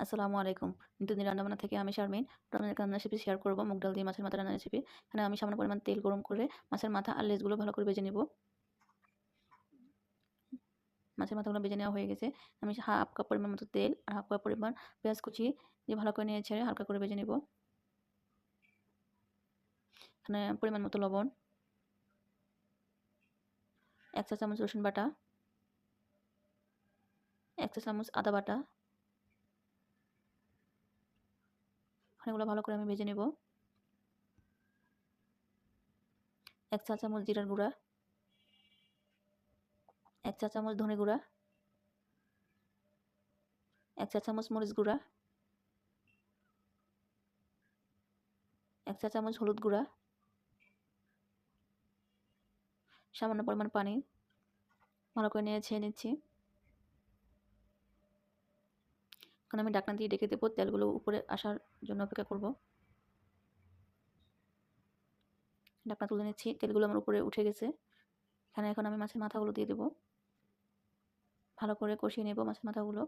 আসসালামু আলাইকুম। নিত্যদিন রান্নাবান্না থেকে আমি শারমিন। আপনাদের রান্নার রেসিপি শেয়ার করব মুগ ডাল দিয়ে মাছের মাথা রান্নার রেসিপি। এখানে আমি সামান্য পরিমাণ তেল গরম করে মাছের মাথা আর লেজগুলো ভালো করে ভেজে নিব। মাছের মাথাগুলো ভেজে নেওয়া হয়ে গেছে। আমি হাফ কাপ পরিমাণ মতো তেল আর হাফ কাপ পরিমাণ পেঁয়াজ কুচি দিয়ে ভালো করে নেড়ে ছেড়ে হালকা করে ভেজে নিব। এখানে পরিমাণ মতো লবণ, ১ চা চামচ রসুন বাটা, ১ চা চামচ আদা বাটা। এগুলো ভালো করে আমি ভেজে নেব। ১ চা চামচ জিরার গুঁড়া, ১ চা চামচ ধনে গুঁড়া, ১ চা চামচ মরিচ গুঁড়া, ১ চা চামচ হলুদ গুঁড়া, সামান্য পরিমাণ পানি ভালো করে নেড়ে ছেড়ে নিচ্ছি। এখন আমি ঢাকনা দিয়ে ঢেকে দেবো, তেলগুলো উপরে আসার জন্য অপেক্ষা করব। ঢাকনা তুলে নিচ্ছি, তেলগুলো আমার উপরে উঠে গেছে। এখন আমি মাছের মাথাগুলো দিয়ে দেবো। ভালো করে কষিয়ে নেব মাছের মাথাগুলো।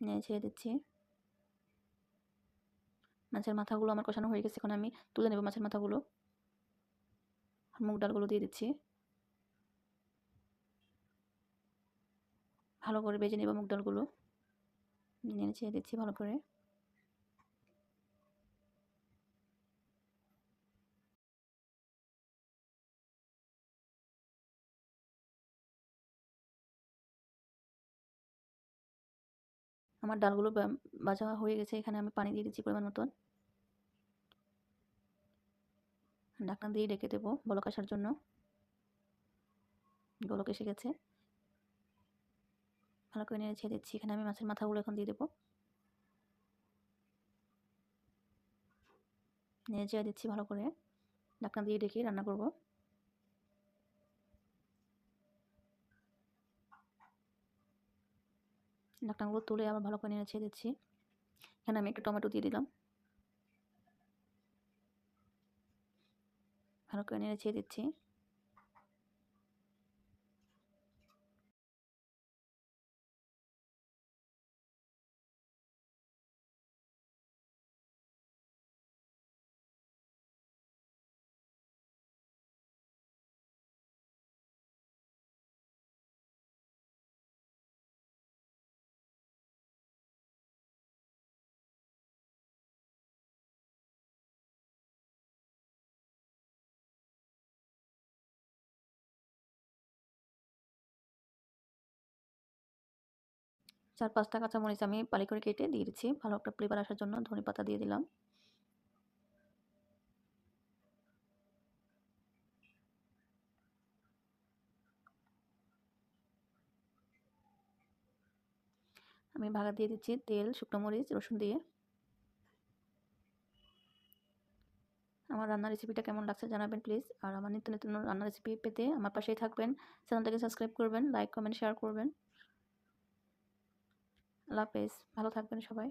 নেড়ে ছেড়ে দিচ্ছি। মাছের মাথাগুলো আমার কষানো হয়ে গেছে। এখন আমি তুলে নেব মাছের মাথাগুলো। মুগ ডালগুলো দিয়ে দিচ্ছি। ভালো করে ভেজে নেব মুগ ডালগুলো। নেড়ে ছেড়ে দিচ্ছি ভালো করে। আমার ডালগুলো ভাজা হয়ে গেছে। এখানে আমি পানি দিয়ে দিচ্ছি পরিমাণ মতন। ঢাকনা দিয়ে ঢেকে দেবো বলক আসার জন্য। বলক এসে গেছে। ভালো করে নেড়ে ছেড়ে দিচ্ছি। এখানে আমি মাছের মাথাগুলো এখন দিয়ে দেবো। নেড়ে ছেড়ে দিচ্ছি ভালো করে। ঢাকনা দিয়ে ঢেকে রান্না করব। ঢাকনাগুলো তুলে আবার ভালো করে নেড়ে ছেড়ে দিচ্ছি। এখানে আমি একটু টমেটো দিয়ে দিলাম। ভালো করে নেড়ে ছেড়ে দিচ্ছি। ৪-৫টা কাঁচামরিচ আমি ফালি করে কেটে দিয়ে দিচ্ছি। ভালো একটা ফ্লেভার আসার জন্য ধনেপাতা দিয়ে দিলাম। আমি ভাগা দিয়ে দিচ্ছি তেল, শুকনো মরিচ, রসুন দিয়ে। আমার রান্নার রেসিপিটা কেমন লাগছে জানাবেন প্লিজ। আর আমার নিত্য নতুন রান্নার রেসিপি পেতে আমার পাশেই থাকবেন। চ্যানেলটাকে সাবস্ক্রাইব করবেন, লাইক, কমেন্ট, শেয়ার করবেন। আল্লাহ হাফেজ। ভালো থাকবেন সবাই।